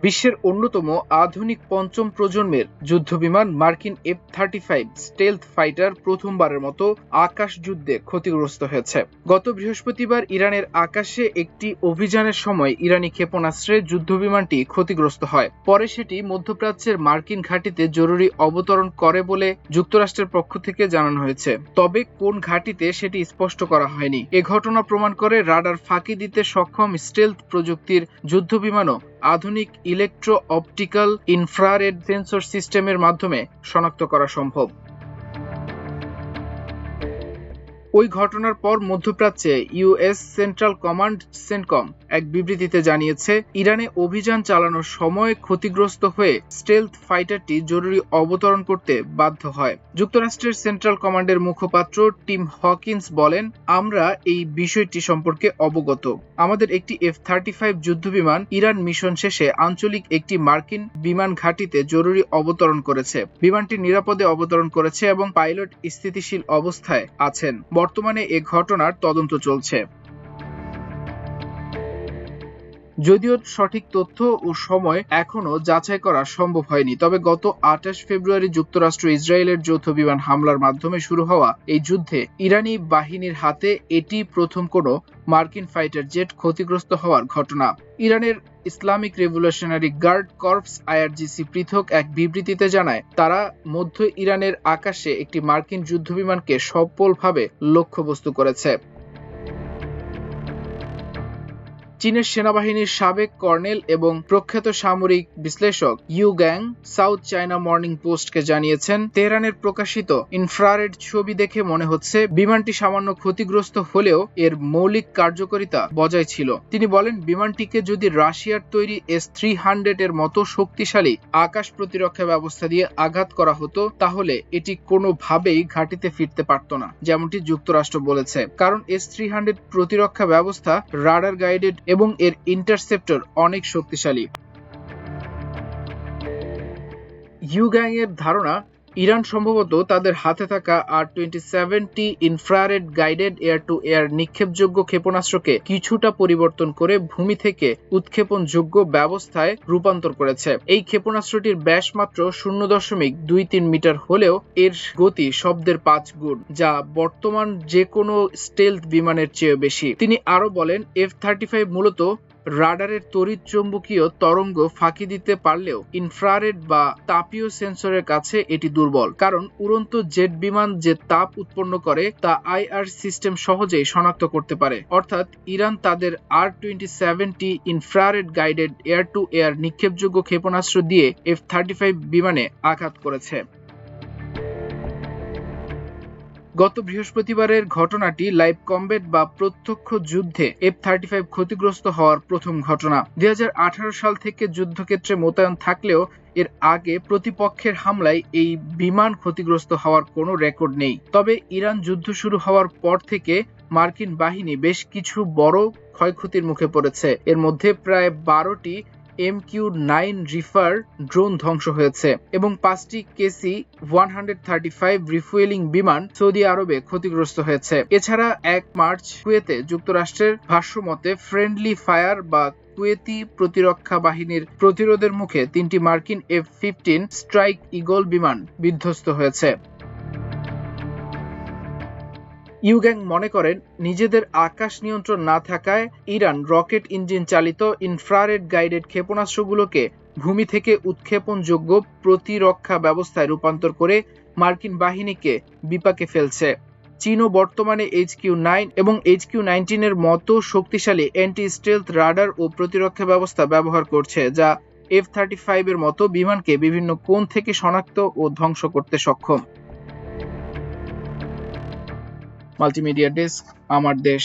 বিশ্বের অন্যতম আধুনিক পঞ্চম প্রজন্মের যুদ্ধবিমান মার্কিন F-35 স্টেলথ ফাইটার প্রথমবারের মতো আকাশ যুদ্ধে ক্ষতিগ্রস্ত হয়েছে। গত বৃহস্পতিবার ইরানের আকাশে একটি অভিযানের সময় ইরানি ক্ষেপণাস্ত্রে যুদ্ধবিমানটি ক্ষতিগ্রস্ত হয়। পরে সেটি মধ্যপ্রাচ্যের মার্কিন ঘাঁটিতে জরুরি অবতরণ করে বলে যুক্তরাষ্ট্রের পক্ষ থেকে জানানো হয়েছে। তবে কোন ঘাঁটিতে সেটি স্পষ্ট করা হয়নি। এ ঘটনা প্রমাণ করে রাডার ফাঁকি দিতে সক্ষম স্টেলথ প্রযুক্তির যুদ্ধবিমানও আধুনিক ইলেকট্রো অপটিক্যাল ইনফ্রারেড সেন্সর সিস্টেমের মাধ্যমে শনাক্ত করা সম্ভব। ওই ঘটনার পর মধ্যপ্রাচ্যে ইউএস সেন্ট্রাল কমান্ড সেন্টকম এক বিবৃতিতে জানিয়েছে, ইরানে অভিযান চালানোর সময় ক্ষতিগ্রস্ত হয়ে স্টেলথ ফাইটারটি জরুরি অবতরণ করতে বাধ্য হয়। যুক্তরাষ্ট্রের সেন্ট্রাল কমান্ডের মুখপাত্র টিম হকিন্স বলেন, আমরা এই বিষয়টি সম্পর্কে অবগত। আমাদের একটি F-35 যুদ্ধবিমান ইরান মিশন শেষে আঞ্চলিক একটি মার্কিন বিমান ঘাঁটিতে জরুরি অবতরণ করেছে। বিমানটি নিরাপদে অবতরণ করেছে এবং পাইলট স্থিতিশীল অবস্থায় আছেন। বর্তমানে এ ঘটনার তদন্ত চলছে। যদিও সঠিক তথ্য ও সময় এখনো যাচাই করা সম্ভব হয়নি, তবে গত 28 ফেব্রুয়ারি যুক্তরাষ্ট্র ইসরায়েলের যৌথ বিমান হামলার মাধ্যমে শুরু হওয়া এই যুদ্ধে ইরানি বাহিনীর হাতে এটি প্রথম কোনো মার্কিন ফাইটার জেট ক্ষতিগ্রস্ত হওয়ার ঘটনা। ইরানের Islamic revolutionary guard corps IRGC পৃথক এক বিবৃতিতে জানায়, তারা মধ্য ইরানের আকাশে একটি মার্কিন যুদ্ধবিমানকে সফলভাবে লক্ষ্যবস্তু করেছে। চীনের সেনাবাহিনীর সাবেক কর্নেল এবং প্রখ্যাত সামরিক বিশ্লেষক Yu Gang South China Morning পোস্টকে জানিয়েছেন, তেহরানের প্রকাশিত ইনফ্রারেড ছবি দেখে মনে হচ্ছে বিমানটি সামান্য ক্ষতিগ্রস্ত হলেও এর মৌলিক কার্যকারিতা বজায় ছিল। তিনি বলেন, বিমানটিকে যদি রাশিয়ার তৈরি S-300 এর মতো শক্তিশালী আকাশ প্রতিরক্ষা ব্যবস্থা দিয়ে আঘাত করা হতো তাহলে এটি কোনোভাবেই ঘাঁটিতে ফিরতে পারত না, যেমনটি যুক্তরাষ্ট্র বলেছে। কারণ S-300 প্রতিরক্ষা ব্যবস্থা রাডার গাইডেড এবং এর ইন্টারসেপ্টর অনেক শক্তিশালী। ইউগ্যাং এর ধারণা, ইরান সম্ভবত তাদের হাতে থাকা R-27T infrared guided air to air নিক্ষেপযোগ্য ক্ষেপণাস্ত্রকে কিছুটা পরিবর্তন করে ভূমি থেকে উৎক্ষেপণযোগ্য ব্যবস্থায় রূপান্তর করেছে। এই ক্ষেপণাস্ত্রটির ব্যাস মাত্র 0.23 মিটার হলেও এর গতি শব্দের 5 গুণ, যা বর্তমান যে কোনো স্টেলথ বিমানের চেয়ে বেশি। তিনি আরো বলেন, F-35 মূলত রাডারের তড়িৎ চৌম্বকীয় তরঙ্গ ফাঁকি দিতে পারলেও ইনফ্রারেড বা তাপীয় সেন্সরের কাছে এটি দুর্বল, কারণ উড়ন্ত জেট বিমান যে তাপ উৎপন্ন করে তা IR সিস্টেম সহজেই শনাক্ত করতে পারে। অর্থাৎ ইরান তাদের R-27T infrared guided air to air নিক্ষেপযোগ্য ক্ষেপণাস্ত্র দিয়ে F-35 বিমানে আঘাত করেছে। গত বৃহস্পতিবারের ঘটনাটি লাইভ কমব্যাট বা প্রত্যক্ষ যুদ্ধে F-35 ক্ষতিগ্রস্ত হওয়ার প্রথম ঘটনা। 2018 সাল থেকে যুদ্ধক্ষেত্রে মোতায়েন থাকলেও এর আগে প্রতিপক্ষের হামলায় এই বিমান ক্ষতিগ্রস্ত হওয়ার কোনো রেকর্ড নেই। তবে ইরান যুদ্ধ শুরু হওয়ার পর থেকে মার্কিন বাহিনী বেশ কিছু বড় ক্ষয়ক্ষতির মুখে পড়েছে। এর মধ্যে প্রায় 12টি MQ-9 রিপার ড্রোন ধ্বংস হয়েছে এবং 5টি KC-135 রিফুয়েলিং বিমান সৌদি আরবে ক্ষতিগ্রস্ত হয়েছে। এছাড়া 1 মার্চ কুয়েতে যুক্তরাষ্ট্রের ভাষ্যমতে ফ্রেন্ডলি ফায়ার বা কুয়েতি প্রতিরক্ষা বাহিনীর প্রতিরোধের মুখে 3টি মার্কিন F-15 স্ট্রাইক ঈগল বিমান বিধ্বস্ত হয়েছে। ইউগ্যাং মনে করেন, নিজেদের আকাশ নিয়ন্ত্রণ না থাকায় ইরান রকেট ইঞ্জিন চালিত ইনফ্রারেড গাইডেড ক্ষেপণাস্ত্রগুলোকে ভূমি থেকে উৎক্ষেপণযোগ্য প্রতিরক্ষা ব্যবস্থায় রূপান্তর করে মার্কিন বাহিনীকে বিপাকে ফেলছে। চীনও বর্তমানে HQ-9 এবং HQ-19 এর মতো শক্তিশালী অ্যান্টি স্টেলথ রাডার ও প্রতিরক্ষা ব্যবস্থা ব্যবহার করছে, যা F-35 এর মতো বিমানকে বিভিন্ন কোণ থেকে শনাক্ত ও ধ্বংস করতে সক্ষম। মাল্টিমিডিয়া ডেস্ক, আমার দেশ।